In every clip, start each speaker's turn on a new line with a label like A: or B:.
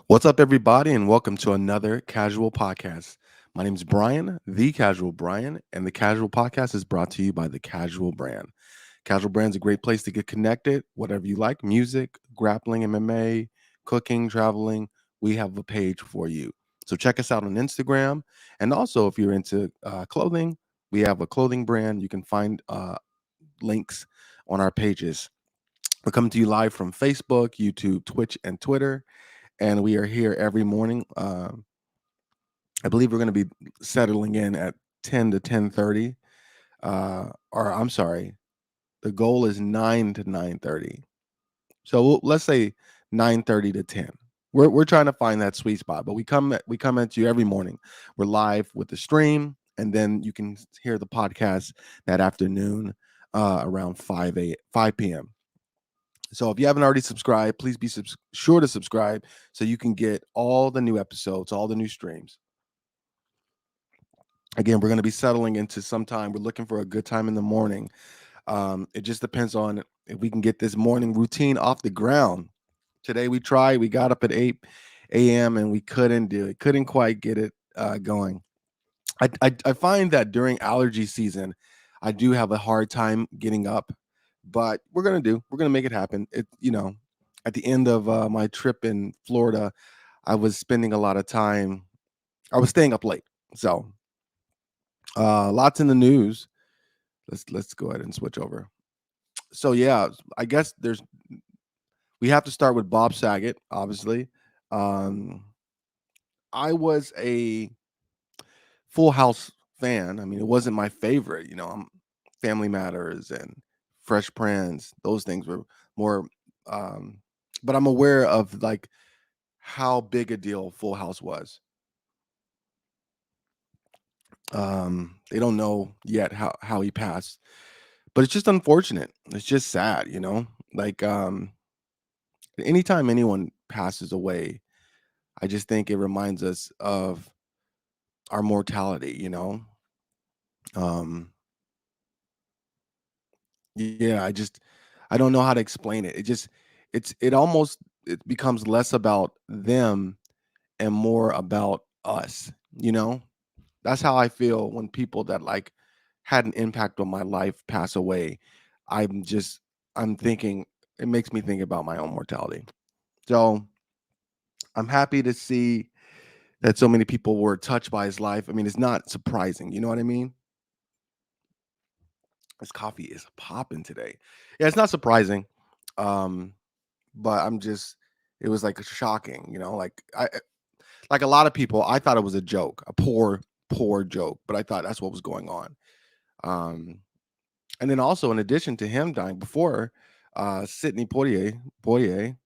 A: What's up, everybody, and welcome to another Casual Podcast. My name is Brian, the Casual Brian, and the Casual Podcast is brought to you by the Casual Brand. Casual Brand is a great place to get connected, whatever you like music, grappling, MMA, cooking, traveling. We have a page for you. So check us out on Instagram. And also, if you're into clothing, we have a clothing brand. You can find links on our pages. We're coming to you live from Facebook, YouTube, Twitch, and Twitter, and we are here every morning. I believe we're going to be settling in at 10 to 10:30. Or I'm sorry, the goal is 9 to 9:30. So let's say 9:30 to 10. We're trying to find that sweet spot, but we come at you every morning. We're live with the stream, and then you can hear the podcast that afternoon around 5 p.m. So if you haven't already subscribed, please be sure to subscribe so you can get all the new episodes, all the new streams. Again, we're going to be settling into some time. We're looking for a good time in the morning. It just depends on if we can get this morning routine off the ground. Today we tried. We got up at 8 a.m. and we couldn't do it. Couldn't quite get it going. I find that during allergy season, I do have a hard time getting up, but we're gonna make it happen. At the end of my trip in Florida, I was spending a lot of time. I was staying up late, so lots in the news. Let's go ahead and switch over. So yeah, I guess we have to start with Bob Saget, obviously. Um, I was a Full House fan. I mean, it wasn't my favorite. Family Matters and Fresh Prince. Those things were more. Um, but I'm aware of like how big a deal Full House was. They don't know yet how he passed, but it's just unfortunate. It's just sad, Like anytime anyone passes away, I just think it reminds us of our mortality. Um, yeah, I don't know how to explain it. It becomes less about them and more about us. That's how I feel when people that like had an impact on my life pass away. I'm just I'm thinking it makes me think about my own mortality. So I'm happy to see that so many people were touched by his life. I mean, it's not surprising, you know what I mean? This coffee is popping today. Yeah, it's not surprising. Um, but it was like shocking, like a lot of people, I thought it was a joke, a poor joke, but I thought that's what was going on. Um, and then also in addition to him dying before, Sidney Poitier,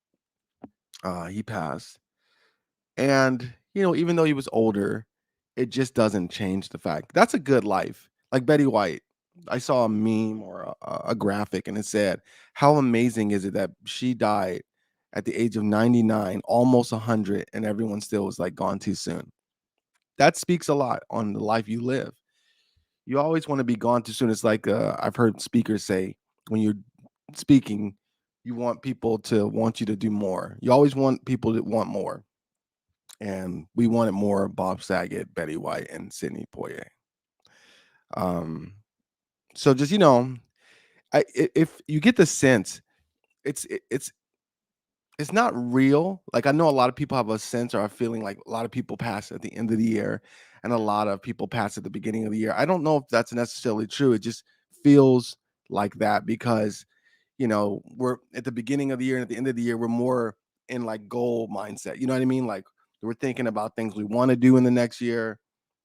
A: he passed. And, even though he was older, it just doesn't change the fact that's a good life. Like Betty White, I saw a meme or a graphic and it said, how amazing is it that she died at the age of 99, almost 100, and everyone still was like gone too soon. That speaks a lot on the life you live. You always want to be gone too soon. It's like I've heard speakers say when you're speaking, you want people to want you to do more. You always want people to want more. And we wanted more Bob Saget, Betty White, and Sidney Poitier. Um, so just if you get the sense, it's it- it's not real. Like I know a lot of people have a sense or a feeling like a lot of people pass at the end of the year, and a lot of people pass at the beginning of the year. I don't know if that's necessarily true. It just feels like that because we're at the beginning of the year and at the end of the year we're more in like goal mindset. You know what I mean? Like we're thinking about things we want to do in the next year.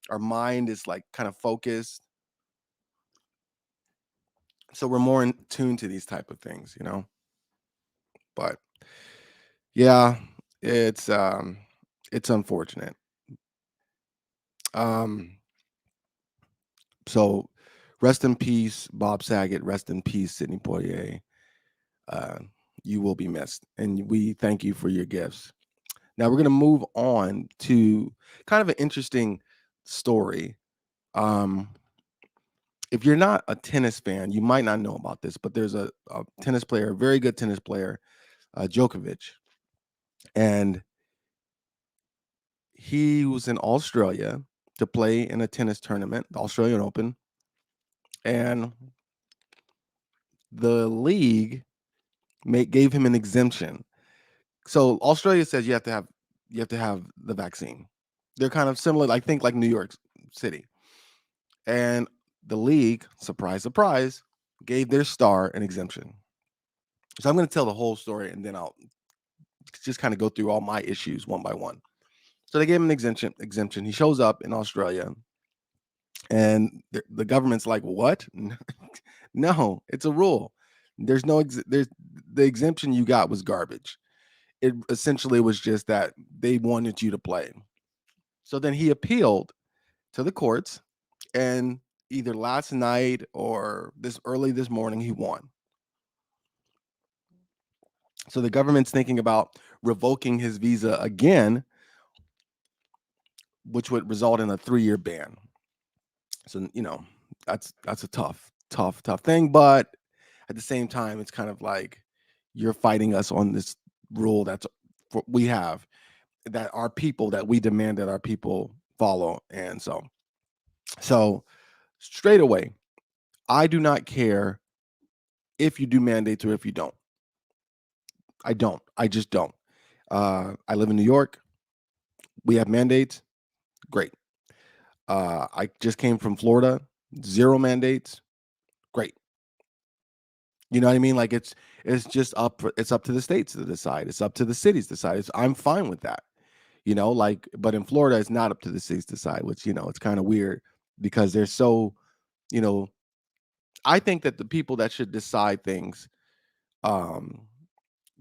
A: Our mind is like kind of focused, so we're more in tune to these type of things. But yeah, it's unfortunate. um so rest in peace Bob Saget, rest in peace Sidney Poitier. uh you will be missed and we thank you for your gifts. Now we're going to move on to kind of an interesting story. um if you're not a tennis fan, you might not know about this, but there's a tennis player, a very good tennis player, Djokovic, and he was in Australia to play in a tennis tournament, the Australian Open, and the league gave him an exemption. So Australia says you have to have the vaccine. They're kind of similar, I think, like New York City. And the league, surprise, surprise, gave their star an exemption. So I'm going to tell the whole story and then I'll just kind of go through all my issues one by one. So they gave him an exemption. He shows up in Australia and the government's like, "What? No, it's a rule. There's the exemption you got was garbage. It essentially was just that they wanted you to play." So then he appealed to the courts, and either last night or this morning he won. So the government's thinking about revoking his visa again, which would result in a 3-year ban. So that's a tough thing. But at the same time, it's kind of like you're fighting us on this rule we have that our people that we demand that our people follow. And so straight away, I do not care if you do mandates or if you don't. I don't. I just don't. I live in New York. We have mandates. Great. I just came from Florida. Zero mandates. Great. You know what I mean? Like it's just it's up to the states to decide. It's up to the cities to decide. I'm fine with that. Like, but in Florida, it's not up to the cities to decide, which it's kind of weird because they're so, you know, I think that the people that should decide things, um,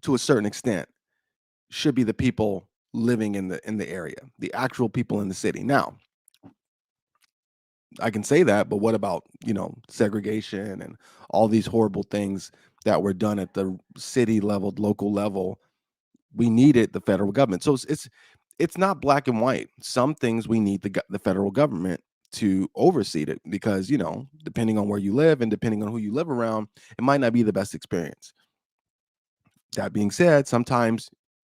A: to a certain extent, should be the people living in the area, the actual people in the city. Now, I can say that, but what about segregation and all these horrible things that were done at the city level, local level? We needed the federal government. So it's not black and white. Some things we need the federal government to oversee it because depending on where you live and depending on who you live around, it might not be the best experience. That being said, sometimes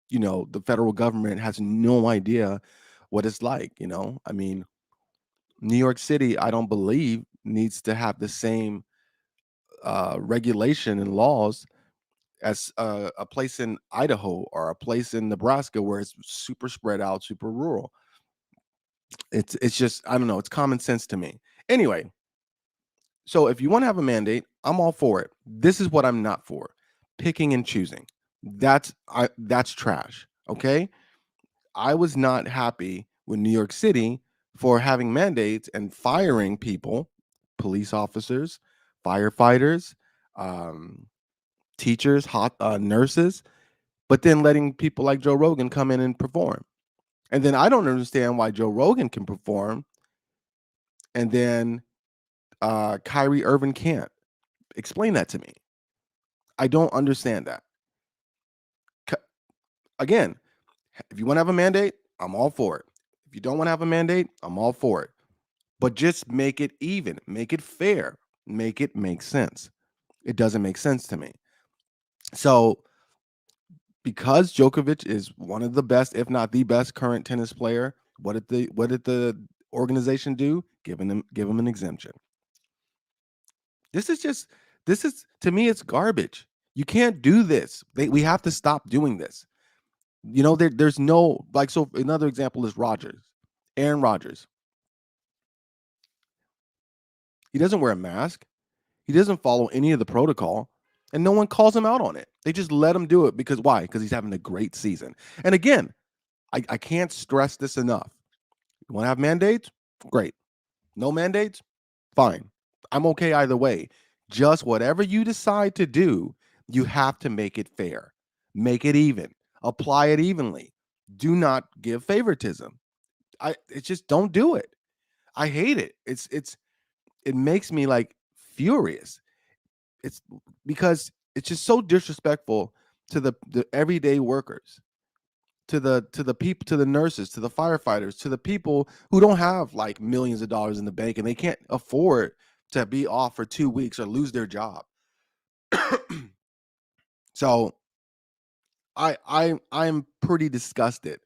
A: the federal government has no idea what it's like. I mean, New York City, I don't believe needs to have the same regulation and laws as a place in Idaho or a place in Nebraska where it's super spread out, super rural. It's just I don't know. It's common sense to me. Anyway, so if you want to have a mandate, I'm all for it. This is what I'm not for: picking and choosing. That's trash. Okay, I was not happy with New York City for having mandates and firing people, police officers, firefighters, um, teachers, nurses, but then letting people like Joe Rogan come in and perform. And then I don't understand why Joe Rogan can perform and then Kyrie Irving can't. Explain that to me. I don't understand that. Again, if you want to have a mandate, I'm all for it. If you don't want to have a mandate, I'm all for it. But just make it even, make it fair, make it make sense. It doesn't make sense to me. So, because Djokovic is one of the best, if not the best, current tennis player, what did the organization do? Give him an exemption. This is just this is to me it's garbage. You can't do this. We have to stop doing this. There's no like so another example is Rogers. Aaron Rodgers. He doesn't wear a mask. He doesn't follow any of the protocol, and no one calls him out on it. They just let him do it because why? Because he's having a great season. And again, I can't stress this enough. You want to have mandates? Great. No mandates? Fine. I'm okay either way. Just whatever you decide to do, you have to make it fair. Make it even. Apply it evenly. Do not give favoritism. It's just don't do it. I hate it. It makes me like furious. It's because it's just so disrespectful to the everyday workers, to the people, to the nurses, to the firefighters, to the people who don't have like millions of dollars in the bank and they can't afford to be off for 2 weeks or lose their job. So I'm pretty disgusted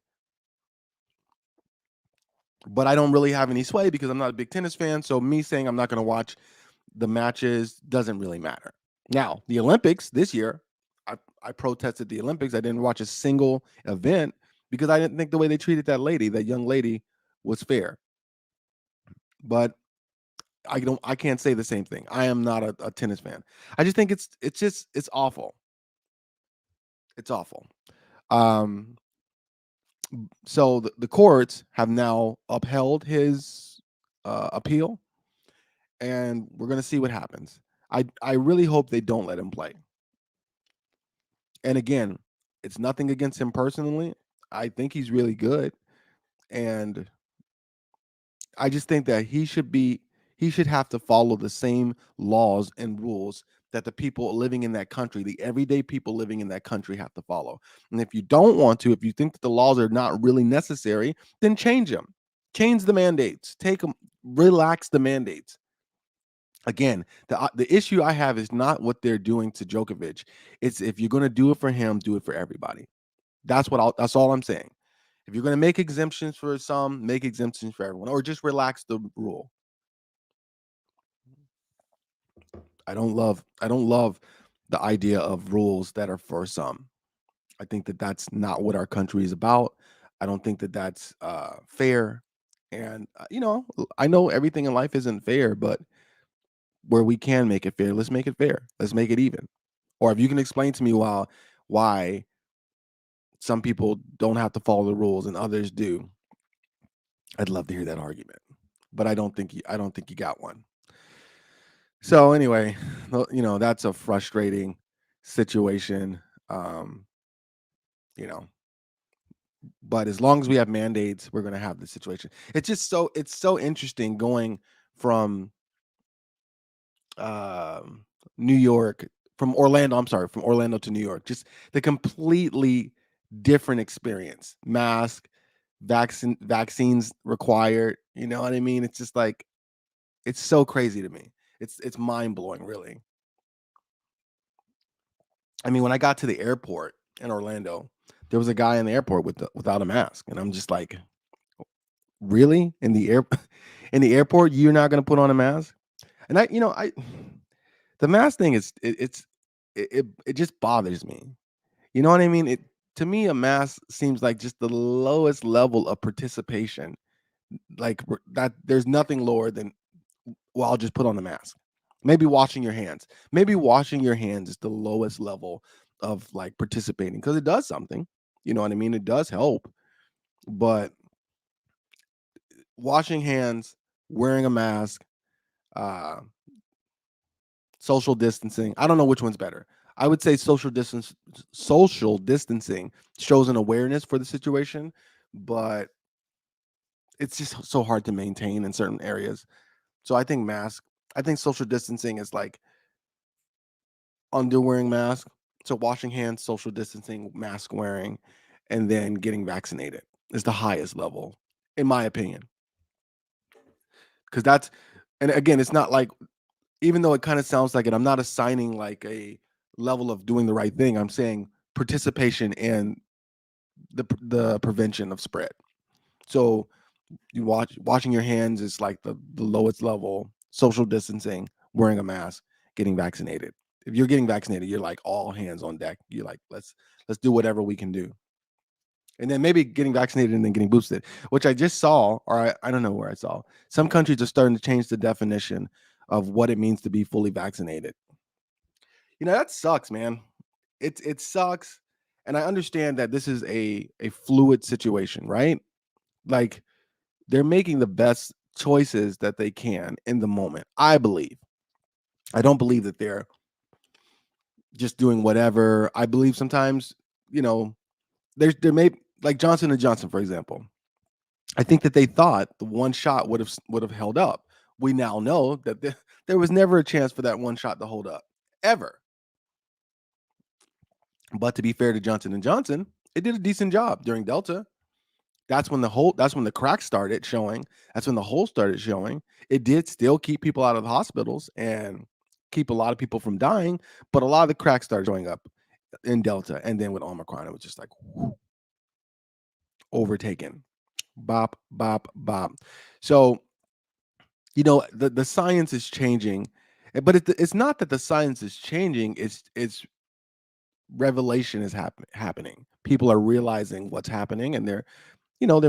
A: but I don't really have any sway because I'm not a big tennis fan. So me saying I'm not going to watch the matches doesn't really matter. Now, the Olympics this year, I protested the Olympics. I didn't watch a single event because I didn't think the way they treated that young lady, was fair. But I can't say the same thing. I am not a tennis fan. I just think it's awful. It's awful. Um, so the courts have now upheld his appeal, and we're gonna see what happens. I really hope they don't let him play. And again, it's nothing against him personally. I think he's really good, and I just think that he should have to follow the same laws and rules that the people living in that country, the everyday people living in that country, have to follow. And if you don't want to, if you think that the laws are not really necessary, then change them. Change the mandates. Take them, relax the mandates. Again, the issue I have is not what they're doing to Djokovic. It's if you're going to do it for him, do it for everybody. That's all I'm saying. If you're going to make exemptions for some, make exemptions for everyone, or just relax the rule. I don't love the idea of rules that are for some. I think that that's not what our country is about. I don't think that that's fair. And I know everything in life isn't fair, but where we can make it fair, let's make it fair. Let's make it even. Or if you can explain to me why some people don't have to follow the rules and others do, I'd love to hear that argument. But I don't think you got one. So anyway, that's a frustrating situation. Um, you know, but as long as we have mandates, we're going to have this situation. It's so interesting going from um, New York, from Orlando. I'm sorry, from Orlando to New York. Just the completely different experience. Mask, vaccines required. You know what I mean? It's just like it's so crazy to me. It's mind blowing, really. I mean, when I got to the airport in Orlando, there was a guy in the airport without a mask, and I'm just like, really? In the airport, you're not going to put on a mask? And I the mask thing it just bothers me. You know what I mean? It To me, a mask seems like just the lowest level of participation. Like that, there's nothing lower than, well, I'll just put on the mask. Maybe washing your hands. Maybe washing your hands is the lowest level of like participating because it does something. You know what I mean? It does help. But washing hands, wearing a mask, uh, social distancing. I don't know which one's better. I would say social distancing shows an awareness for the situation, but it's just so hard to maintain in certain areas. So I think social distancing is like under wearing mask. So washing hands, social distancing, mask wearing, and then getting vaccinated is the highest level, in my opinion. Because and again, it's not like, even though it kind of sounds like it, I'm not assigning like a level of doing the right thing. I'm saying participation in the prevention of spread. So washing your hands is like the lowest level. Social distancing, wearing a mask, getting vaccinated. If you're getting vaccinated, you're like all hands on deck. You're like, let's do whatever we can do. And then maybe getting vaccinated and then getting boosted, which I just saw, or I don't know where I saw. Some countries are starting to change the definition of what it means to be fully vaccinated. That sucks, man. It sucks. And I understand that this is a fluid situation, right? Like they're making the best choices that they can in the moment. I believe. I don't believe that they're just doing whatever. I believe sometimes, you know, there may, like Johnson and Johnson, for example. I think that they thought the one shot would have held up. We now know that there was never a chance for that one shot to hold up, ever. But to be fair to Johnson and Johnson, it did a decent job during Delta. That's when the cracks started showing. That's when the hole started showing. It did still keep people out of the hospitals and keep a lot of people from dying, but a lot of the cracks started showing up in Delta, and then with Omicron, it was just like, whew, overtaken. Bop, bop, bop. So, the science is changing, but it's not that the science is changing, it's revelation is happening. People are realizing what's happening, and they're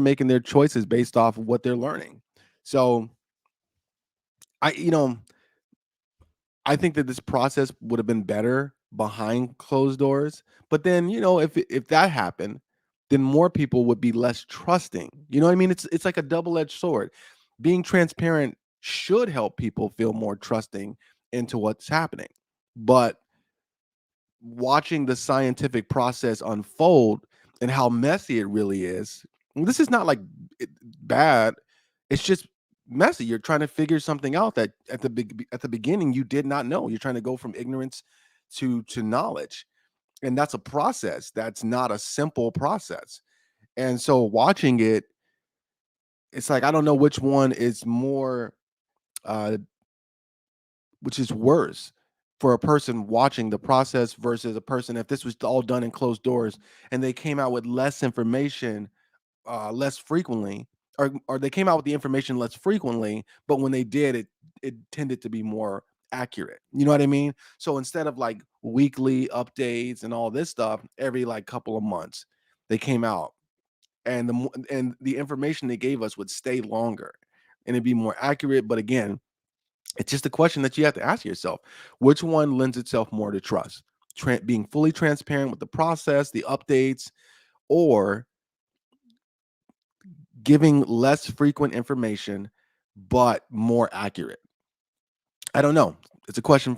A: making their choices based off of what they're learning. So, I you know, I think that this process would have been better behind closed doors. But then, if that happened, then more people would be less trusting. You know what I mean? It's like a double-edged sword. Being transparent should help people feel more trusting into what's happening. But watching the scientific process unfold and how messy it really is. And this is not like bad. It's just messy. You're trying to figure something out that at the beginning you did not know. You're trying to go from ignorance to knowledge. And that's a process. That's not a simple process. And so watching it, it's like I don't know which one is more uh which is worse for a person watching the process versus a person if this was all done in closed doors and they came out with less information less frequently, or they came out with the information less frequently, but when they did it tended to be more accurate. You know what I mean? So instead of like weekly updates and all this stuff every like couple of months they came out, and the information they gave us would stay longer and it'd be more accurate. But again, it's just a question that you have to ask yourself. Which one lends itself more to trust? Being fully transparent with the process, the updates, or giving less frequent information but more accurate? I don't know. It's a question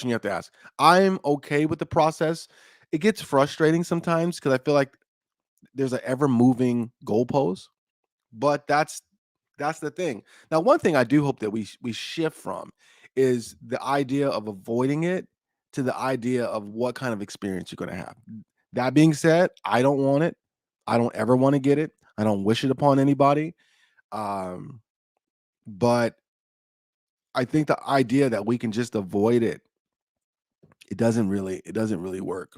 A: you have to ask. I'm okay with the process. It gets frustrating sometimes because I feel like there's an ever moving goalpost, but that's the thing. Now, one thing I do hope that we shift from is the idea of avoiding it to the idea of what kind of experience you're going to have. That being said, I don't want it. I don't ever want to get it. I don't wish it upon anybody. Um, but I think the idea that we can just avoid it, it doesn't really work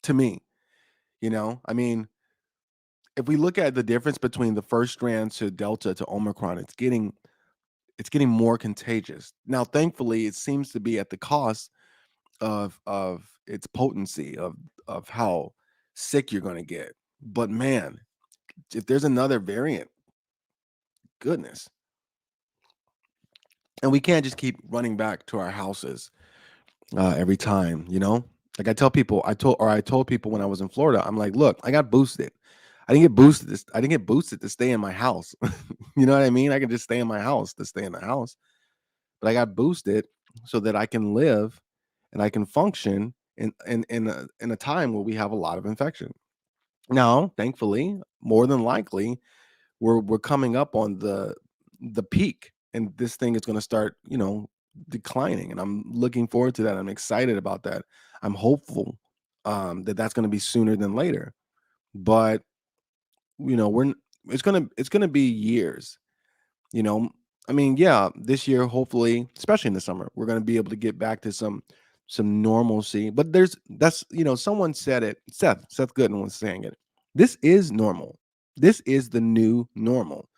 A: to me. I mean, if we look at the difference between the first strand to Delta to Omicron, it's getting more contagious. Now, thankfully, it seems to be at the cost of its potency of how sick you're going to get. But man, if there's another variant, goodness, and we can't just keep running back to our houses every time. Like I told people when I was in Florida, I'm like, look, I got boosted. I didn't get boosted to stay in my house. You know what I mean? I can just stay in my house to stay in the house, but I got boosted so that I can live and I can function in a time where we have a lot of infection. Now, thankfully, more than likely, we're coming up on the peak, and this thing is going to start, declining. And I'm looking forward to that. I'm excited about that. I'm hopeful that that's going to be sooner than later. But we're it's gonna be years. You know, I mean, yeah, this year, hopefully, especially in the summer, we're going to be able to get back to some normalcy. But someone said it. Seth Gooden was saying it. This is normal. This is the new normal.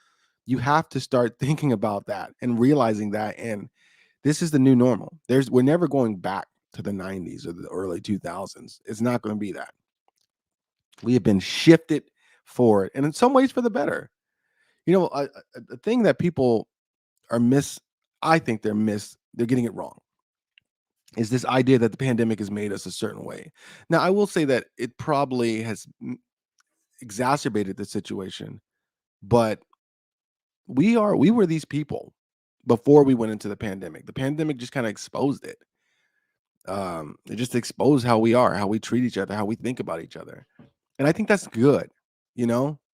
A: You have to start thinking about that and realizing that. And this is the new normal. We're never going back to the 90s or the early 2000s. It's not going to be that. We have been shifted forward, and in some ways for the better. A thing that people are I think they're getting it wrong, is this idea that the pandemic has made us a certain way. Now, I will say that it probably has exacerbated the situation, but we were these people before we went into the pandemic. The pandemic just kind of exposed it. It just exposed how we are, how we treat each other, how we think about each other. And I think that's good. You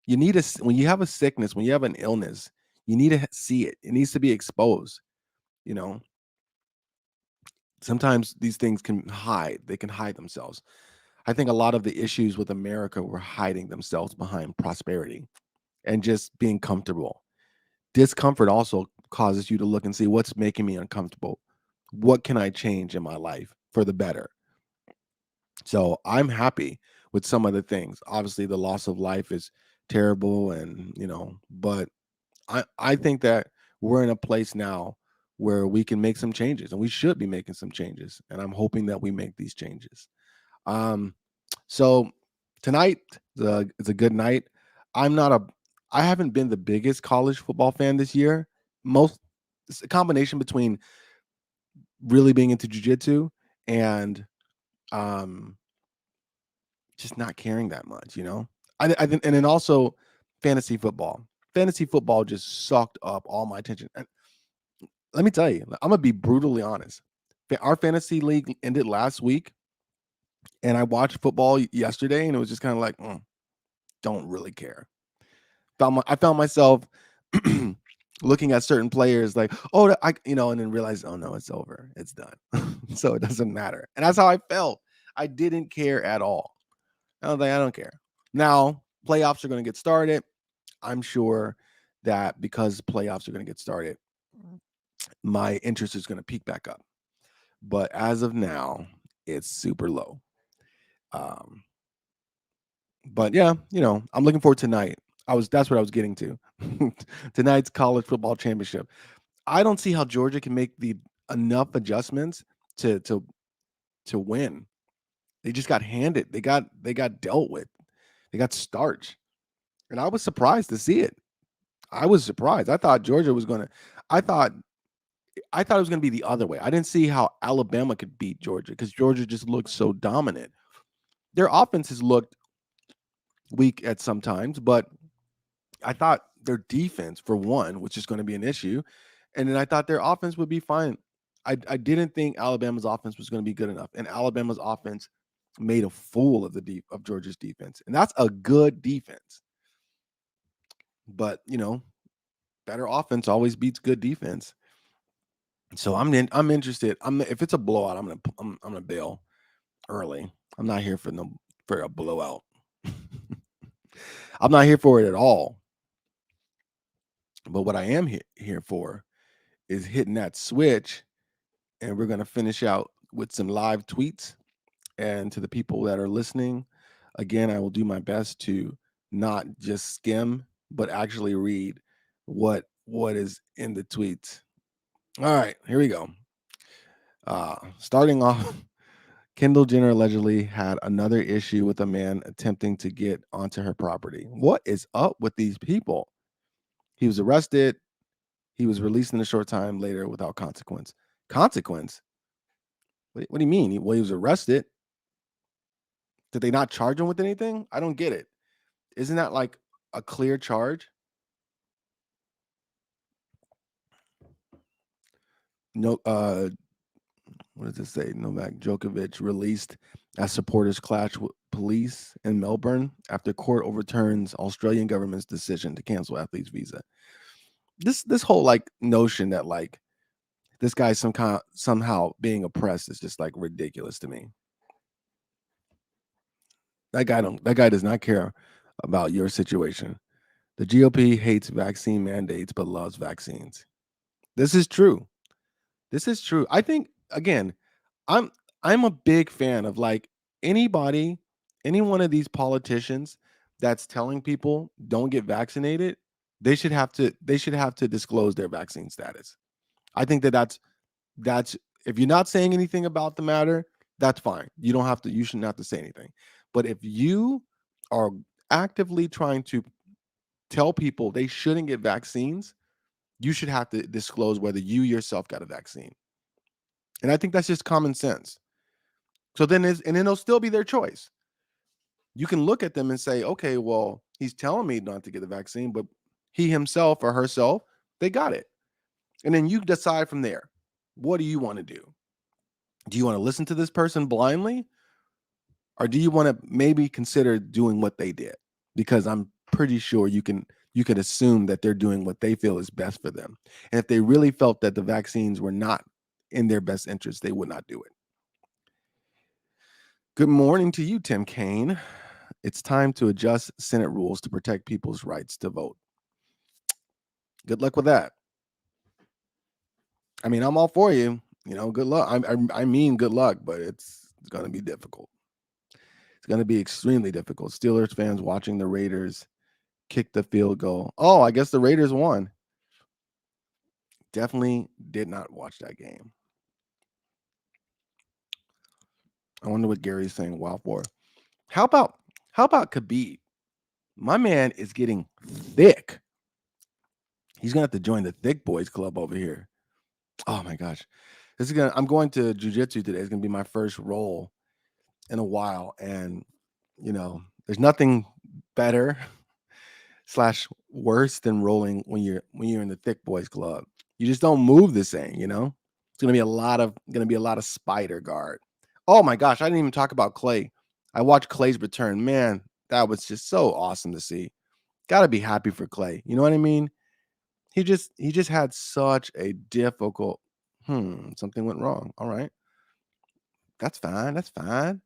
A: need when you have a sickness, when you have an illness, you need to see it. It needs to be exposed. You know, Sometimes these things they can hide themselves. I think a lot of the issues with America were hiding themselves behind prosperity and just being comfortable. Discomfort also causes you to look and see what's making me uncomfortable. What can I change in my life for the better? So I'm happy with some of the things. Obviously, the loss of life is terrible, and but I think that we're in a place now where we can make some changes, and we should be making some changes, and I'm hoping that we make these changes. Um, so tonight is a good night. I'm not a I haven't been the biggest college football fan this year. Most It's a combination between really being into jujitsu and um just not caring that much, I think, and then also fantasy football. Fantasy football just sucked up all my attention. And let me tell you, I'm gonna be brutally honest. Our fantasy league ended last week, and I watched football yesterday, and it was just kind of like, don't really care. I found myself looking at certain players like, oh, and then realized, oh no, it's over, it's done, so it doesn't matter. And that's how I felt. I didn't care at all. I was like, I don't care. Now playoffs are going to get started. I'm sure that because playoffs are going to get started, my interest is going to peak back up. But as of now, it's super low. Um, but yeah, I'm looking forward to tonight. That's what I was getting to. Tonight's college football championship. I don't see how Georgia can make the enough adjustments to to to win. They just got handed. They got dealt with. They got starched. And I was surprised to see it. I was surprised. I thought Georgia was going to I thought I thought it was going to be the other way. I didn't see how Alabama could beat Georgia cuz Georgia just looked so dominant. Their offenses looked weak at some times, but I thought their defense, for one, was just going to be an issue, and then I thought their offense would be fine. I didn't think Alabama's offense was going to be good enough, and Alabama's offense made a fool of of Georgia's defense, and that's a good defense. But better offense always beats good defense. So I'm interested. If it's a blowout, I'm gonna bail early. I'm not here for a blowout. I'm not here for it at all. But what I am here for is hitting that switch, and we're gonna finish out with some live tweets. And to the people that are listening, again, I will do my best to not just skim, but actually read what is in the tweets. All right, here we go. Starting off, Kendall Jenner allegedly had another issue with a man attempting to get onto her property. What is up with these people? He was arrested. He was released in a short time later without consequence. Consequence? What do you mean? He was arrested. Did they not charge him with anything? I don't get it. Isn't that like a clear charge? No, what does it say? Novak Djokovic released as supporters clash with police in Melbourne after court overturns Australian government's decision to cancel athletes' visa. This whole like notion that like this guy's somehow being oppressed is just like ridiculous to me. That guy does not care about your situation. The GOP hates vaccine mandates but loves vaccines. This is true. This is true. I think again, I'm I'm a big fan of like anybody, any one of these politicians that's telling people don't get vaccinated, they should have to disclose their vaccine status. I think that's if you're not saying anything about the matter, that's fine. You shouldn't have to say anything. But if you are actively trying to tell people they shouldn't get vaccines, you should have to disclose whether you yourself got a vaccine. And I think that's just common sense. So then it'll still be their choice. You can look at them and say, okay, well, he's telling me not to get the vaccine, but he himself or herself, they got it. And then you decide from there, what do you want to do? Do you want to listen to this person blindly? Or do you want to maybe consider doing what they did? Because I'm pretty sure you can assume that they're doing what they feel is best for them. And if they really felt that the vaccines were not in their best interest, they would not do it. Good morning to you, Tim Kaine. It's time to adjust Senate rules to protect people's rights to vote. Good luck with that. I mean, I'm all for you. Good luck. I mean, good luck, but it's going to be difficult. It's going to be extremely difficult. Steelers fans watching the Raiders kicked the field goal. Oh, I guess the Raiders won. Definitely did not watch that game. I wonder what Gary's saying wow for. How about how about Khabib? My man is getting thick. He's gonna have to join the thick boys club over here. Oh my gosh. I'm going to jujitsu today. It's gonna be my first roll in a while. And there's nothing better slash worse than rolling when you're in the thick boys club. You just don't move the same. It's gonna be a lot of spider guard. Oh my gosh, I didn't even talk about Clay. I watched Clay's return. Man, that was just so awesome to see. Gotta be happy for Clay. You know what I mean? He just had such a difficult something went wrong. All right. That's fine. That's fine.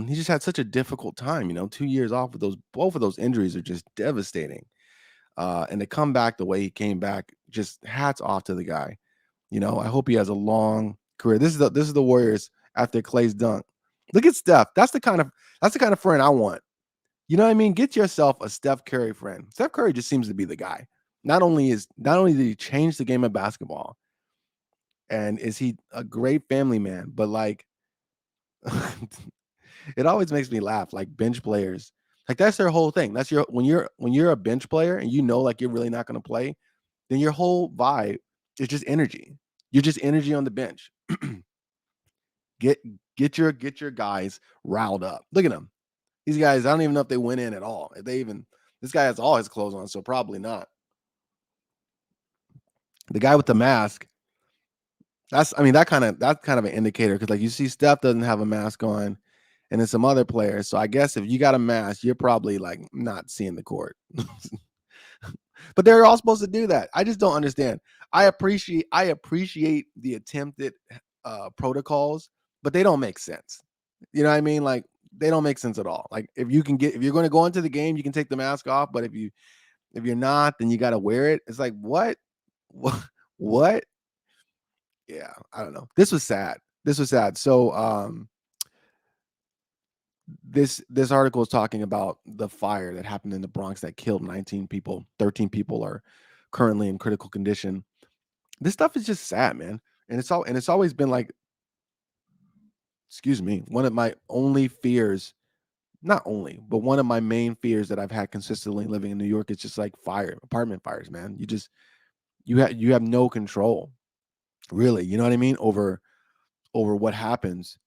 A: He just had such a difficult time, 2 years off with both of those injuries are just devastating. And to come back the way he came back, just hats off to the guy. I hope he has a long career. This is the Warriors after Clay's dunk. Look at Steph. That's the kind of friend I want. You know what I mean? Get yourself a Steph Curry friend. Steph Curry just seems to be the guy. Not only did he change the game of basketball, and is he a great family man, but like it always makes me laugh. Like bench players, like that's their whole thing. That's your when you're a bench player and like you're really not going to play, then your whole vibe is just energy. You're just energy on the bench. Get get your guys riled up. Look at them. These guys, I don't even know if they went in at all. If they even This guy has all his clothes on, so probably not. The guy with the mask, that's kind of an indicator because like you see Steph doesn't have a mask on and then some other players. So I guess if you got a mask, you're probably like not seeing the court. But they're all supposed to do that. I just don't understand. I appreciate the attempted protocols, but they don't make sense. You know what I mean? Like they don't make sense at all. Like if you're going to go into the game, you can take the mask off, but if you're not, then you got to wear it. It's like what? What? Yeah, I don't know. This was sad. This was sad. So this article is talking about the fire that happened in the Bronx that killed 19 people. 13 people are currently in critical condition. This stuff is just sad, man. And it's always been like, excuse me, one of my only fears, not only, but one of my main fears that I've had consistently living in New York is just like apartment fires, man. You have no control, really. You know what I mean? Over what happens.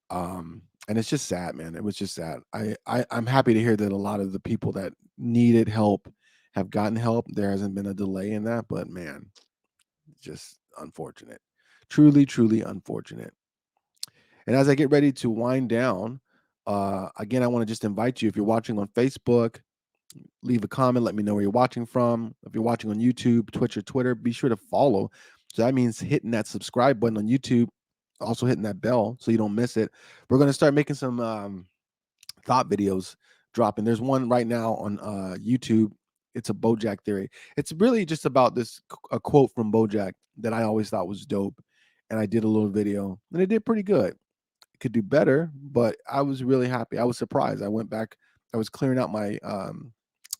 A: And it's just sad, man. It was just sad. I'm happy to hear that a lot of the people that needed help have gotten help. There hasn't been a delay in that, but man, just unfortunate. Truly, truly unfortunate. And as I get ready to wind down, again, I want to just invite you, if you're watching on Facebook, leave a comment, let me know where you're watching from. If you're watching on YouTube, Twitch, or Twitter, be sure to follow. So that means hitting that subscribe button on YouTube, also hitting that bell so you don't miss it. We're going to start making some thought videos dropping. There's one right now on YouTube. It's a BoJack theory. It's really just about a quote from BoJack that I always thought was dope. And I did a little video and it did pretty good. It could do better, but I was really happy. I was surprised. I went back, I was clearing out my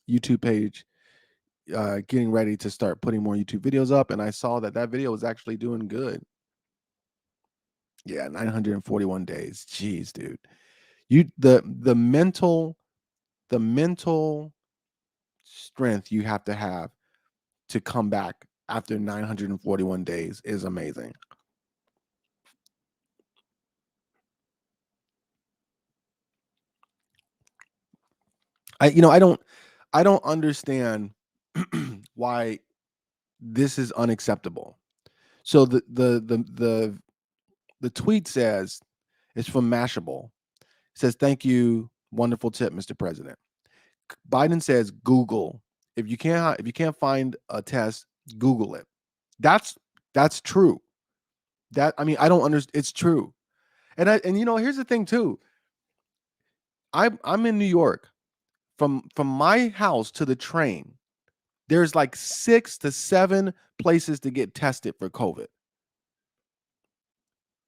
A: YouTube page, getting ready to start putting more YouTube videos up. And I saw that video was actually doing good. Yeah, 941 days. Jeez, dude. The mental strength you have to come back after 941 days is amazing. I don't understand why this is unacceptable. So the tweet says, it's from Mashable. It says, "Thank you, wonderful tip, Mr. President." Biden says, "Google. If you can't find a test, Google it." That's true. I don't understand. It's true. And here's the thing too. I'm in New York. From my house to the train, there's like 6 to 7 places to get tested for COVID.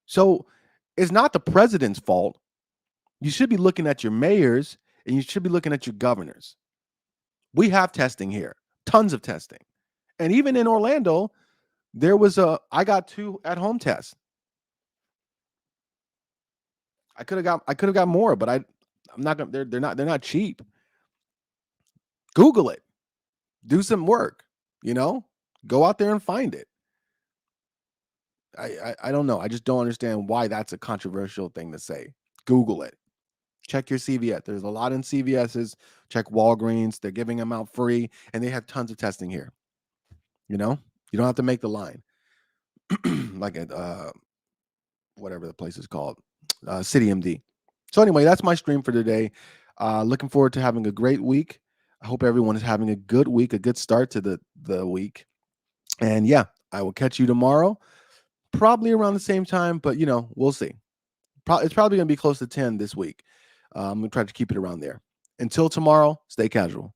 A: So it's not the president's fault. You should be looking at your mayors and you should be looking at your governors. We have testing here, tons of testing. And even in Orlando, I got 2 at home tests. I could have got more, but I'm not gonna they're not cheap. Google it. Do some work, you know? Go out there and find it. I don't know. I just don't understand why that's a controversial thing to say. Google it. Check your CVS. There's a lot in CVS's. Check Walgreens. They're giving them out free, and they have tons of testing here. You know, you don't have to make the line like at whatever the place is called, City MD. So anyway, that's my stream for today. Looking forward to having a great week. I hope everyone is having a good week, a good start to the week. And yeah, I will catch you tomorrow, probably around the same time, but we'll see. It's probably going to be close to 10 this week. I'm going to try to keep it around there. Until tomorrow, stay casual.